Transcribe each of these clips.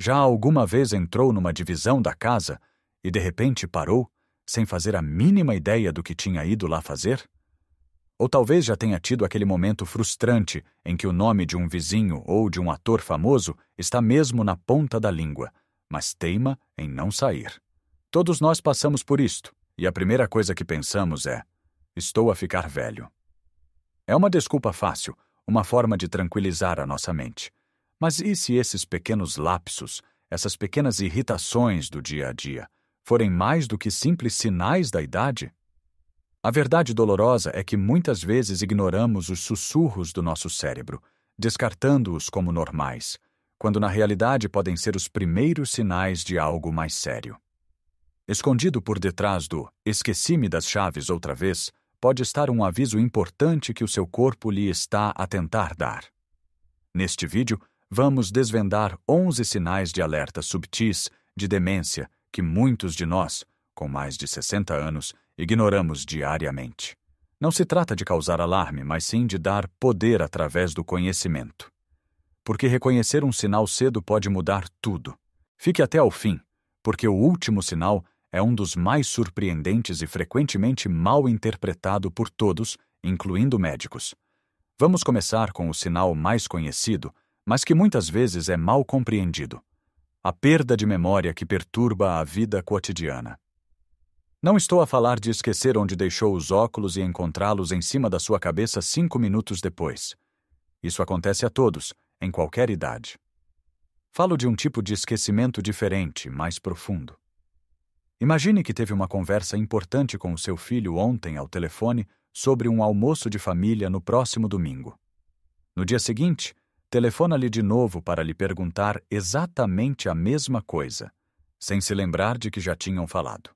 Já alguma vez entrou numa divisão da casa e de repente parou, sem fazer a mínima ideia do que tinha ido lá fazer? Ou talvez já tenha tido aquele momento frustrante em que o nome de um vizinho ou de um ator famoso está mesmo na ponta da língua, mas teima em não sair. Todos nós passamos por isto, e a primeira coisa que pensamos é: estou a ficar velho. É uma desculpa fácil, uma forma de tranquilizar a nossa mente. Mas e se esses pequenos lapsos, essas pequenas irritações do dia a dia, forem mais do que simples sinais da idade? A verdade dolorosa é que muitas vezes ignoramos os sussurros do nosso cérebro, descartando-os como normais, quando na realidade podem ser os primeiros sinais de algo mais sério. Escondido por detrás do "esqueci-me das chaves outra vez", pode estar um aviso importante que o seu corpo lhe está a tentar dar. Neste vídeo, vamos desvendar 11 sinais de alerta subtis de demência que muitos de nós, com mais de 60 anos, ignoramos diariamente. Não se trata de causar alarme, mas sim de dar poder através do conhecimento. Porque reconhecer um sinal cedo pode mudar tudo. Fique até ao fim, porque o último sinal é um dos mais surpreendentes e frequentemente mal interpretado por todos, incluindo médicos. Vamos começar com o sinal mais conhecido, mas que muitas vezes é mal compreendido: a perda de memória que perturba a vida cotidiana. Não estou a falar de esquecer onde deixou os óculos e encontrá-los em cima da sua cabeça 5 minutos depois. Isso acontece a todos, em qualquer idade. Falo de um tipo de esquecimento diferente, mais profundo. Imagine que teve uma conversa importante com o seu filho ontem ao telefone sobre um almoço de família no próximo domingo. No dia seguinte, telefona-lhe de novo para lhe perguntar exatamente a mesma coisa, sem se lembrar de que já tinham falado.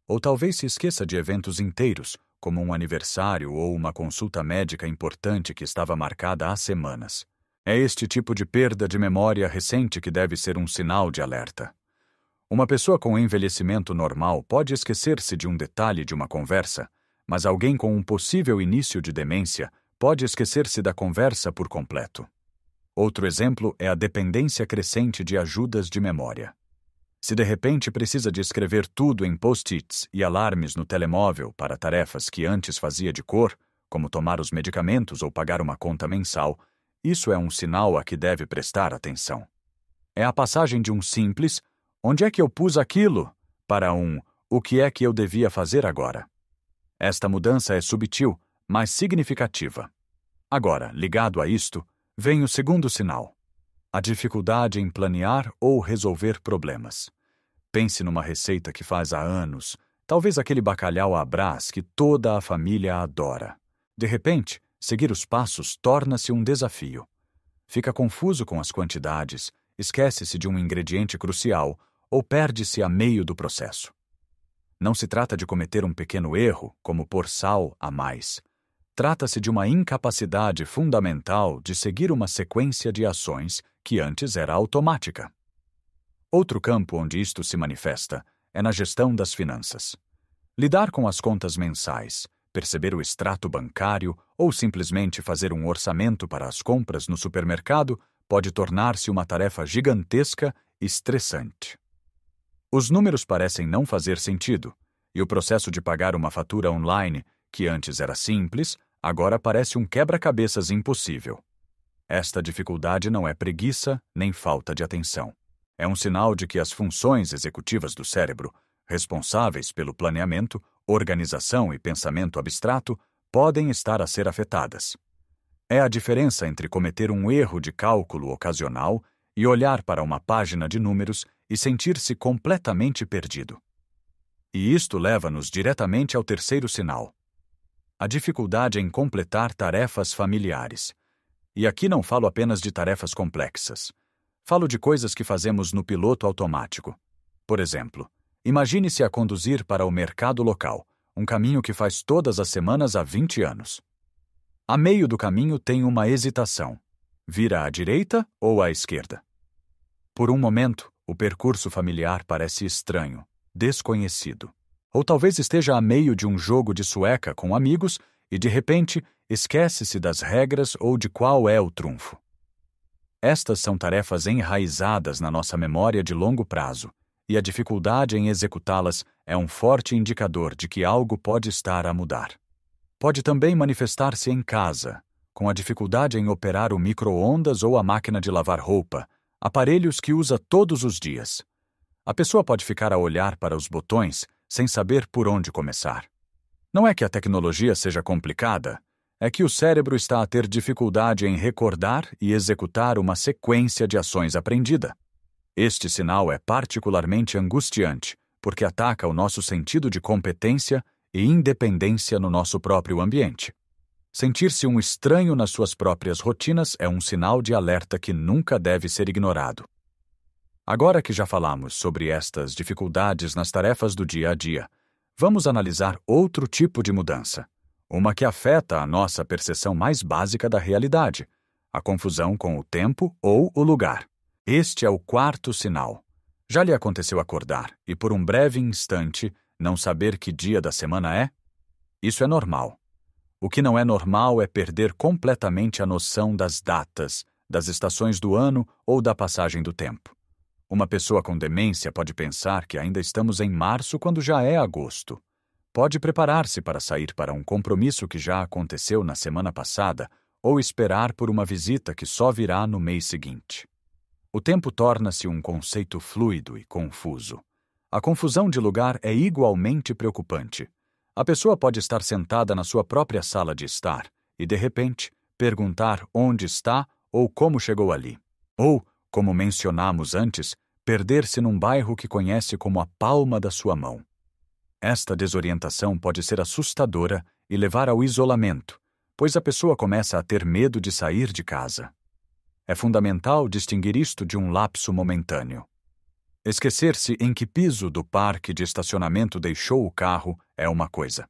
Ou talvez se esqueça de eventos inteiros, como um aniversário ou uma consulta médica importante que estava marcada há semanas. É este tipo de perda de memória recente que deve ser um sinal de alerta. Uma pessoa com envelhecimento normal pode esquecer-se de um detalhe de uma conversa, mas alguém com um possível início de demência pode esquecer-se da conversa por completo. Outro exemplo é a dependência crescente de ajudas de memória. Se de repente precisa de escrever tudo em post-its e alarmes no telemóvel para tarefas que antes fazia de cor, como tomar os medicamentos ou pagar uma conta mensal, isso é um sinal a que deve prestar atenção. É a passagem de um simples "onde é que eu pus aquilo?" para um "o que é que eu devia fazer agora?" Esta mudança é subtil, mas significativa. Agora, ligado a isto, vem o segundo sinal: a dificuldade em planear ou resolver problemas. Pense numa receita que faz há anos, talvez aquele bacalhau à Brás que toda a família adora. De repente, seguir os passos torna-se um desafio. Fica confuso com as quantidades, esquece-se de um ingrediente crucial ou perde-se a meio do processo. Não se trata de cometer um pequeno erro, como pôr sal a mais. Trata-se de uma incapacidade fundamental de seguir uma sequência de ações que antes era automática. Outro campo onde isto se manifesta é na gestão das finanças. Lidar com as contas mensais, perceber o extrato bancário ou simplesmente fazer um orçamento para as compras no supermercado pode tornar-se uma tarefa gigantesca e estressante. Os números parecem não fazer sentido, e o processo de pagar uma fatura online, que antes era simples, agora parece um quebra-cabeças impossível. Esta dificuldade não é preguiça nem falta de atenção. É um sinal de que as funções executivas do cérebro, responsáveis pelo planeamento, organização e pensamento abstrato, podem estar a ser afetadas. É a diferença entre cometer um erro de cálculo ocasional e olhar para uma página de números e sentir-se completamente perdido. E isto leva-nos diretamente ao terceiro sinal: a dificuldade em completar tarefas familiares. E aqui não falo apenas de tarefas complexas. Falo de coisas que fazemos no piloto automático. Por exemplo, imagine-se a conduzir para o mercado local, um caminho que faz todas as semanas há 20 anos. A meio do caminho tem uma hesitação. Vira à direita ou à esquerda? Por um momento, o percurso familiar parece estranho, desconhecido. Ou talvez esteja a meio de um jogo de sueca com amigos e, de repente, esquece-se das regras ou de qual é o trunfo. Estas são tarefas enraizadas na nossa memória de longo prazo, e a dificuldade em executá-las é um forte indicador de que algo pode estar a mudar. Pode também manifestar-se em casa, com a dificuldade em operar o micro-ondas ou a máquina de lavar roupa, aparelhos que usa todos os dias. A pessoa pode ficar a olhar para os botões sem saber por onde começar. Não é que a tecnologia seja complicada, é que o cérebro está a ter dificuldade em recordar e executar uma sequência de ações aprendida. Este sinal é particularmente angustiante, porque ataca o nosso sentido de competência e independência no nosso próprio ambiente. Sentir-se um estranho nas suas próprias rotinas é um sinal de alerta que nunca deve ser ignorado. Agora que já falamos sobre estas dificuldades nas tarefas do dia a dia, vamos analisar outro tipo de mudança, uma que afeta a nossa percepção mais básica da realidade, a confusão com o tempo ou o lugar. Este é o quarto sinal. Já lhe aconteceu acordar e, por um breve instante, não saber que dia da semana é? Isso é normal. O que não é normal é perder completamente a noção das datas, das estações do ano ou da passagem do tempo. Uma pessoa com demência pode pensar que ainda estamos em março quando já é agosto. Pode preparar-se para sair para um compromisso que já aconteceu na semana passada ou esperar por uma visita que só virá no mês seguinte. O tempo torna-se um conceito fluido e confuso. A confusão de lugar é igualmente preocupante. A pessoa pode estar sentada na sua própria sala de estar e, de repente, perguntar onde está ou como chegou ali. Ou, como mencionamos antes, perder-se num bairro que conhece como a palma da sua mão. Esta desorientação pode ser assustadora e levar ao isolamento, pois a pessoa começa a ter medo de sair de casa. É fundamental distinguir isto de um lapso momentâneo. Esquecer-se em que piso do parque de estacionamento deixou o carro é uma coisa.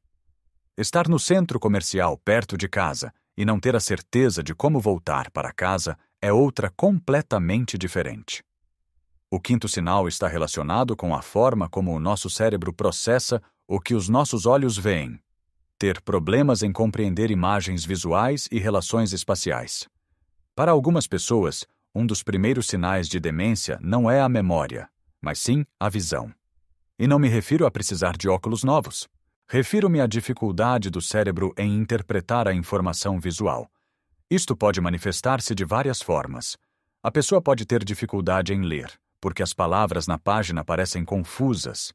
Estar no centro comercial perto de casa e não ter a certeza de como voltar para casa é outra completamente diferente. O quinto sinal está relacionado com a forma como o nosso cérebro processa o que os nossos olhos veem. Ter problemas em compreender imagens visuais e relações espaciais. Para algumas pessoas, um dos primeiros sinais de demência não é a memória, mas sim a visão. E não me refiro a precisar de óculos novos. Refiro-me à dificuldade do cérebro em interpretar a informação visual. Isto pode manifestar-se de várias formas. A pessoa pode ter dificuldade em ler, porque as palavras na página parecem confusas.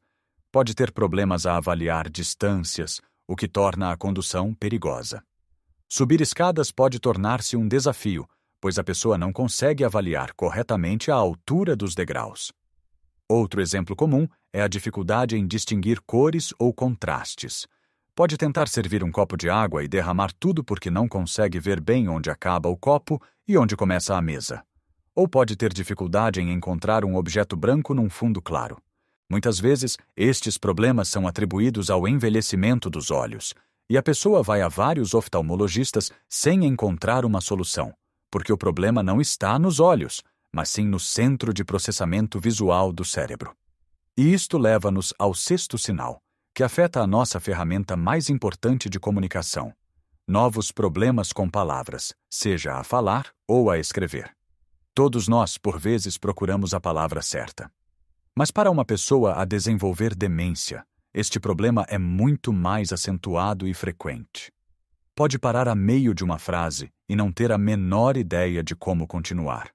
Pode ter problemas a avaliar distâncias, o que torna a condução perigosa. Subir escadas pode tornar-se um desafio, pois a pessoa não consegue avaliar corretamente a altura dos degraus. Outro exemplo comum é a dificuldade em distinguir cores ou contrastes. Pode tentar servir um copo de água e derramar tudo porque não consegue ver bem onde acaba o copo e onde começa a mesa. Ou pode ter dificuldade em encontrar um objeto branco num fundo claro. Muitas vezes, estes problemas são atribuídos ao envelhecimento dos olhos, e a pessoa vai a vários oftalmologistas sem encontrar uma solução, porque o problema não está nos olhos, mas sim no centro de processamento visual do cérebro. E isto leva-nos ao sexto sinal, que afeta a nossa ferramenta mais importante de comunicação: novos problemas com palavras, seja a falar ou a escrever. Todos nós, por vezes, procuramos a palavra certa. Mas para uma pessoa a desenvolver demência, este problema é muito mais acentuado e frequente. Pode parar a meio de uma frase e não ter a menor ideia de como continuar.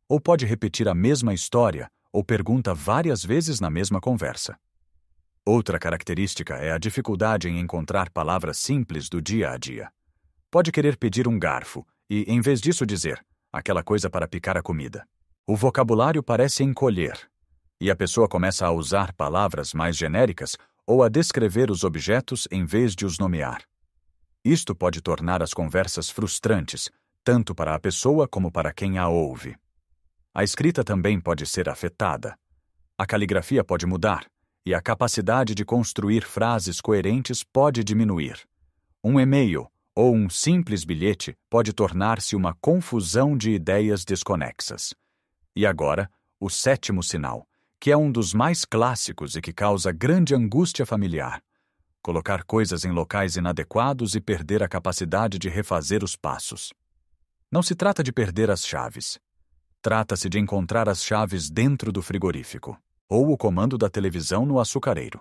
Ou pode repetir a mesma história ou pergunta várias vezes na mesma conversa. Outra característica é a dificuldade em encontrar palavras simples do dia a dia. Pode querer pedir um garfo e, em vez disso, dizer aquela coisa para picar a comida. O vocabulário parece encolher, e a pessoa começa a usar palavras mais genéricas ou a descrever os objetos em vez de os nomear. Isto pode tornar as conversas frustrantes, tanto para a pessoa como para quem a ouve. A escrita também pode ser afetada. A caligrafia pode mudar, e a capacidade de construir frases coerentes pode diminuir. Um e-mail ou um simples bilhete pode tornar-se uma confusão de ideias desconexas. E agora, o sétimo sinal, que é um dos mais clássicos e que causa grande angústia familiar: colocar coisas em locais inadequados e perder a capacidade de refazer os passos. Não se trata de perder as chaves. Trata-se de encontrar as chaves dentro do frigorífico, ou o comando da televisão no açucareiro.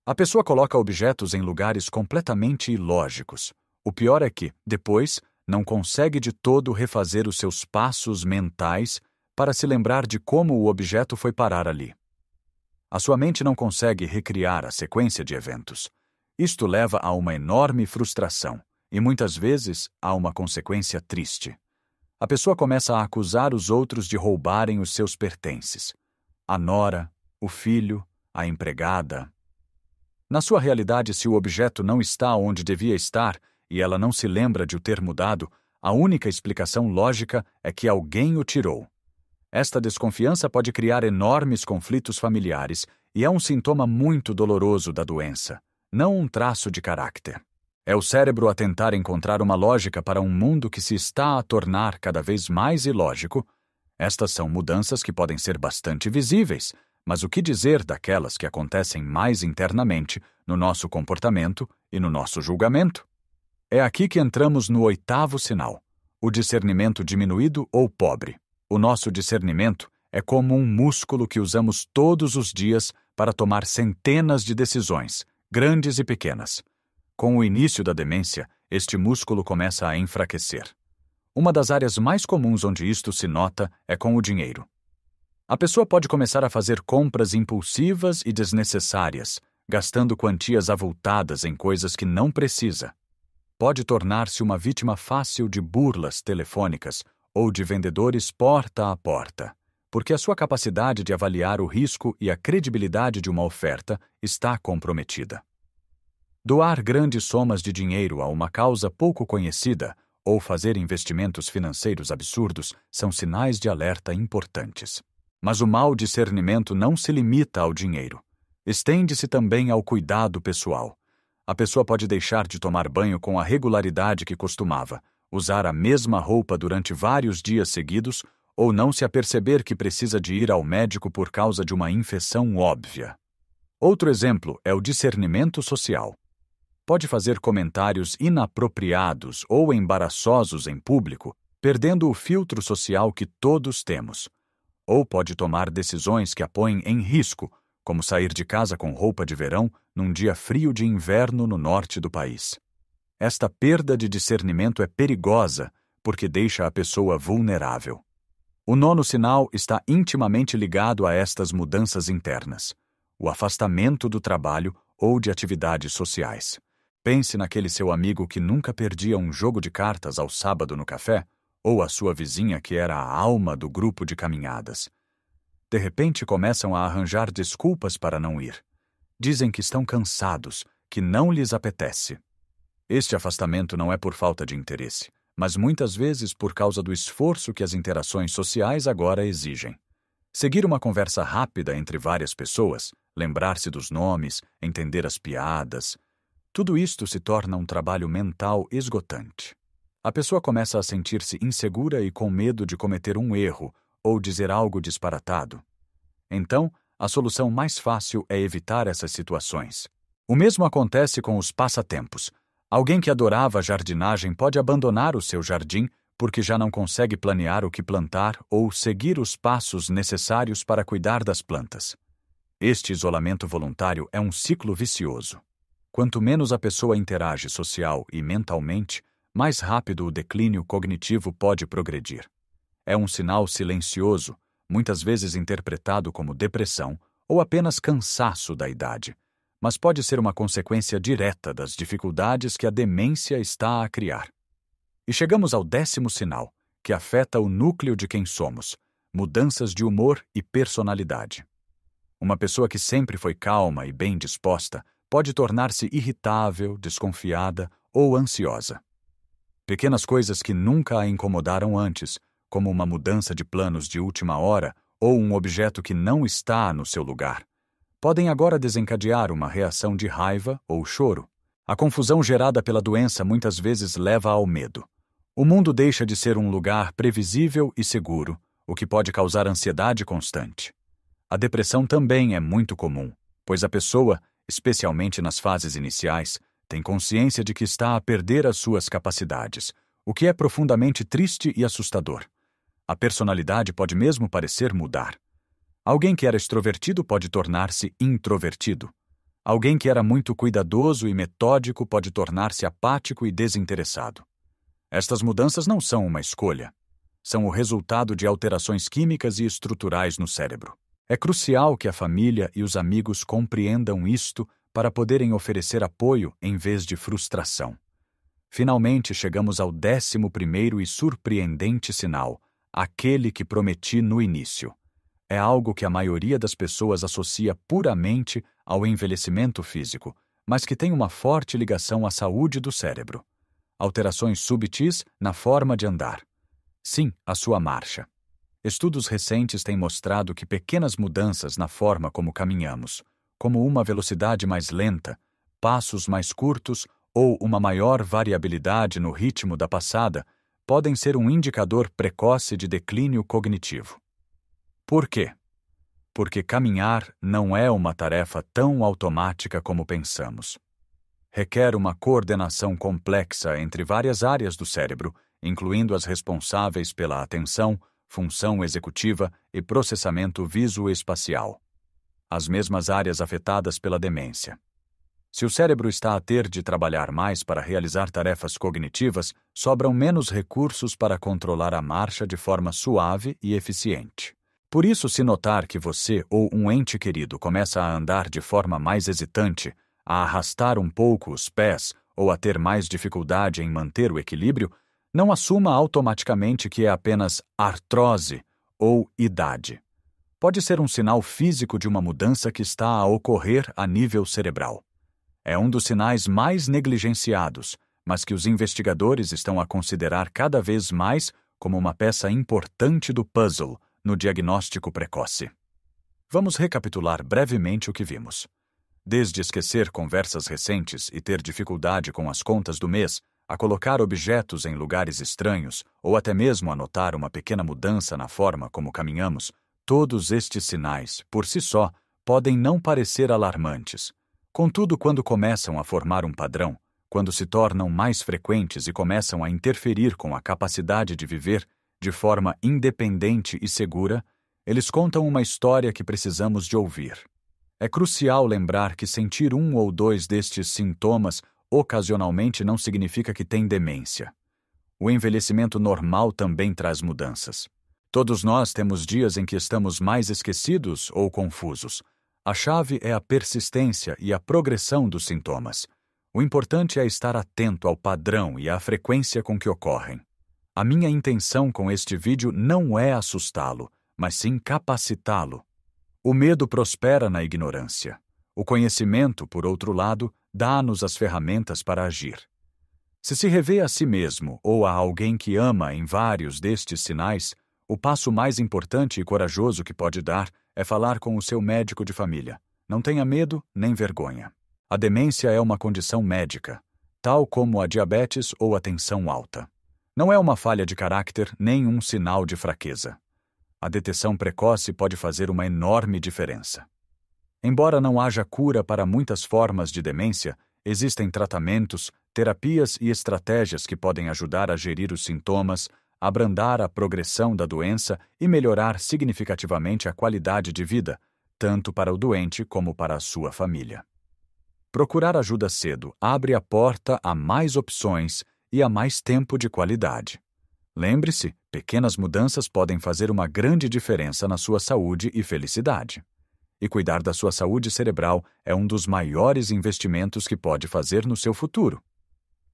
A pessoa coloca objetos em lugares completamente ilógicos. O pior é que, depois, não consegue de todo refazer os seus passos mentais para se lembrar de como o objeto foi parar ali. A sua mente não consegue recriar a sequência de eventos. Isto leva a uma enorme frustração e, muitas vezes, a uma consequência triste. A pessoa começa a acusar os outros de roubarem os seus pertences. A nora, o filho, a empregada. Na sua realidade, se o objeto não está onde devia estar e ela não se lembra de o ter mudado, a única explicação lógica é que alguém o tirou. Esta desconfiança pode criar enormes conflitos familiares e é um sintoma muito doloroso da doença, não um traço de caráter. É o cérebro a tentar encontrar uma lógica para um mundo que se está a tornar cada vez mais ilógico. Estas são mudanças que podem ser bastante visíveis, mas o que dizer daquelas que acontecem mais internamente no nosso comportamento e no nosso julgamento? É aqui que entramos no 8º sinal, o discernimento diminuído ou pobre. O nosso discernimento é como um músculo que usamos todos os dias para tomar centenas de decisões, grandes e pequenas. Com o início da demência, este músculo começa a enfraquecer. Uma das áreas mais comuns onde isto se nota é com o dinheiro. A pessoa pode começar a fazer compras impulsivas e desnecessárias, gastando quantias avultadas em coisas que não precisa. Pode tornar-se uma vítima fácil de burlas telefônicas ou de vendedores porta a porta, porque a sua capacidade de avaliar o risco e a credibilidade de uma oferta está comprometida. Doar grandes somas de dinheiro a uma causa pouco conhecida ou fazer investimentos financeiros absurdos são sinais de alerta importantes. Mas o mau discernimento não se limita ao dinheiro. Estende-se também ao cuidado pessoal. A pessoa pode deixar de tomar banho com a regularidade que costumava, usar a mesma roupa durante vários dias seguidos ou não se aperceber que precisa de ir ao médico por causa de uma infecção óbvia. Outro exemplo é o discernimento social. Pode fazer comentários inapropriados ou embaraçosos em público, perdendo o filtro social que todos temos. Ou pode tomar decisões que a põem em risco, como sair de casa com roupa de verão num dia frio de inverno no norte do país. Esta perda de discernimento é perigosa porque deixa a pessoa vulnerável. O 9º sinal está intimamente ligado a estas mudanças internas: o afastamento do trabalho ou de atividades sociais. Pense naquele seu amigo que nunca perdia um jogo de cartas ao sábado no café, ou a sua vizinha que era a alma do grupo de caminhadas. De repente começam a arranjar desculpas para não ir. Dizem que estão cansados, que não lhes apetece. Este afastamento não é por falta de interesse, mas muitas vezes por causa do esforço que as interações sociais agora exigem. Seguir uma conversa rápida entre várias pessoas, lembrar-se dos nomes, entender as piadas, tudo isto se torna um trabalho mental esgotante. A pessoa começa a sentir-se insegura e com medo de cometer um erro ou dizer algo disparatado. Então, a solução mais fácil é evitar essas situações. O mesmo acontece com os passatempos. Alguém que adorava jardinagem pode abandonar o seu jardim porque já não consegue planear o que plantar ou seguir os passos necessários para cuidar das plantas. Este isolamento voluntário é um ciclo vicioso. Quanto menos a pessoa interage social e mentalmente, mais rápido o declínio cognitivo pode progredir. É um sinal silencioso, muitas vezes interpretado como depressão ou apenas cansaço da idade, mas pode ser uma consequência direta das dificuldades que a demência está a criar. E chegamos ao 10º sinal, que afeta o núcleo de quem somos: mudanças de humor e personalidade. Uma pessoa que sempre foi calma e bem disposta pode tornar-se irritável, desconfiada ou ansiosa. Pequenas coisas que nunca a incomodaram antes, como uma mudança de planos de última hora ou um objeto que não está no seu lugar, podem agora desencadear uma reação de raiva ou choro. A confusão gerada pela doença muitas vezes leva ao medo. O mundo deixa de ser um lugar previsível e seguro, o que pode causar ansiedade constante. A depressão também é muito comum, pois a pessoa, especialmente nas fases iniciais, tem consciência de que está a perder as suas capacidades, o que é profundamente triste e assustador. A personalidade pode mesmo parecer mudar. Alguém que era extrovertido pode tornar-se introvertido. Alguém que era muito cuidadoso e metódico pode tornar-se apático e desinteressado. Estas mudanças não são uma escolha. São o resultado de alterações químicas e estruturais no cérebro. É crucial que a família e os amigos compreendam isto para poderem oferecer apoio em vez de frustração. Finalmente chegamos ao 11º e surpreendente sinal, aquele que prometi no início. É algo que a maioria das pessoas associa puramente ao envelhecimento físico, mas que tem uma forte ligação à saúde do cérebro. Alterações subtis na forma de andar. Sim, a sua marcha. Estudos recentes têm mostrado que pequenas mudanças na forma como caminhamos, como uma velocidade mais lenta, passos mais curtos ou uma maior variabilidade no ritmo da passada, podem ser um indicador precoce de declínio cognitivo. Por quê? Porque caminhar não é uma tarefa tão automática como pensamos. Requer uma coordenação complexa entre várias áreas do cérebro, incluindo as responsáveis pela atenção, função executiva e processamento visoespacial. As mesmas áreas afetadas pela demência. Se o cérebro está a ter de trabalhar mais para realizar tarefas cognitivas, sobram menos recursos para controlar a marcha de forma suave e eficiente. Por isso, se notar que você ou um ente querido começa a andar de forma mais hesitante, a arrastar um pouco os pés ou a ter mais dificuldade em manter o equilíbrio, não assuma automaticamente que é apenas artrose ou idade. Pode ser um sinal físico de uma mudança que está a ocorrer a nível cerebral. É um dos sinais mais negligenciados, mas que os investigadores estão a considerar cada vez mais como uma peça importante do puzzle no diagnóstico precoce. Vamos recapitular brevemente o que vimos. Desde esquecer conversas recentes e ter dificuldade com as contas do mês, a colocar objetos em lugares estranhos ou até mesmo a notar uma pequena mudança na forma como caminhamos, todos estes sinais, por si só, podem não parecer alarmantes. Contudo, quando começam a formar um padrão, quando se tornam mais frequentes e começam a interferir com a capacidade de viver de forma independente e segura, eles contam uma história que precisamos de ouvir. É crucial lembrar que sentir um ou dois destes sintomas ocasionalmente não significa que tem demência. O envelhecimento normal também traz mudanças. Todos nós temos dias em que estamos mais esquecidos ou confusos. A chave é a persistência e a progressão dos sintomas. O importante é estar atento ao padrão e à frequência com que ocorrem. A minha intenção com este vídeo não é assustá-lo, mas sim capacitá-lo. O medo prospera na ignorância. O conhecimento, por outro lado, dá-nos as ferramentas para agir. Se revê a si mesmo ou a alguém que ama em vários destes sinais, o passo mais importante e corajoso que pode dar é falar com o seu médico de família. Não tenha medo nem vergonha. A demência é uma condição médica, tal como a diabetes ou a tensão alta. Não é uma falha de caráter nem um sinal de fraqueza. A detecção precoce pode fazer uma enorme diferença. Embora não haja cura para muitas formas de demência, existem tratamentos, terapias e estratégias que podem ajudar a gerir os sintomas, abrandar a progressão da doença e melhorar significativamente a qualidade de vida, tanto para o doente como para a sua família. Procurar ajuda cedo abre a porta a mais opções e a mais tempo de qualidade. Lembre-se, pequenas mudanças podem fazer uma grande diferença na sua saúde e felicidade. E cuidar da sua saúde cerebral é um dos maiores investimentos que pode fazer no seu futuro.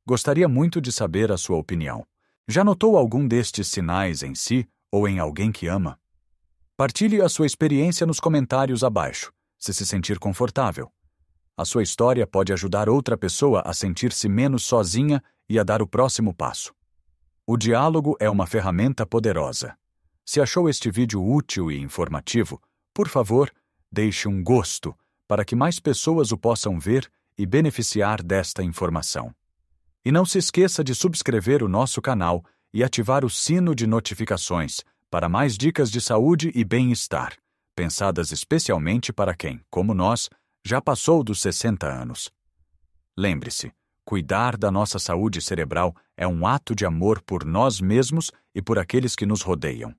Gostaria muito de saber a sua opinião. Já notou algum destes sinais em si ou em alguém que ama? Partilhe a sua experiência nos comentários abaixo, se sentir confortável. A sua história pode ajudar outra pessoa a sentir-se menos sozinha e a dar o próximo passo. O diálogo é uma ferramenta poderosa. Se achou este vídeo útil e informativo, por favor, deixe um gosto para que mais pessoas o possam ver e beneficiar desta informação. E não se esqueça de subscrever o nosso canal e ativar o sino de notificações para mais dicas de saúde e bem-estar, pensadas especialmente para quem, como nós, já passou dos 60 anos. Lembre-se, cuidar da nossa saúde cerebral é um ato de amor por nós mesmos e por aqueles que nos rodeiam.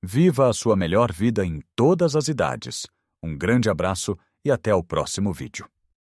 Viva a sua melhor vida em todas as idades. Um grande abraço e até o próximo vídeo.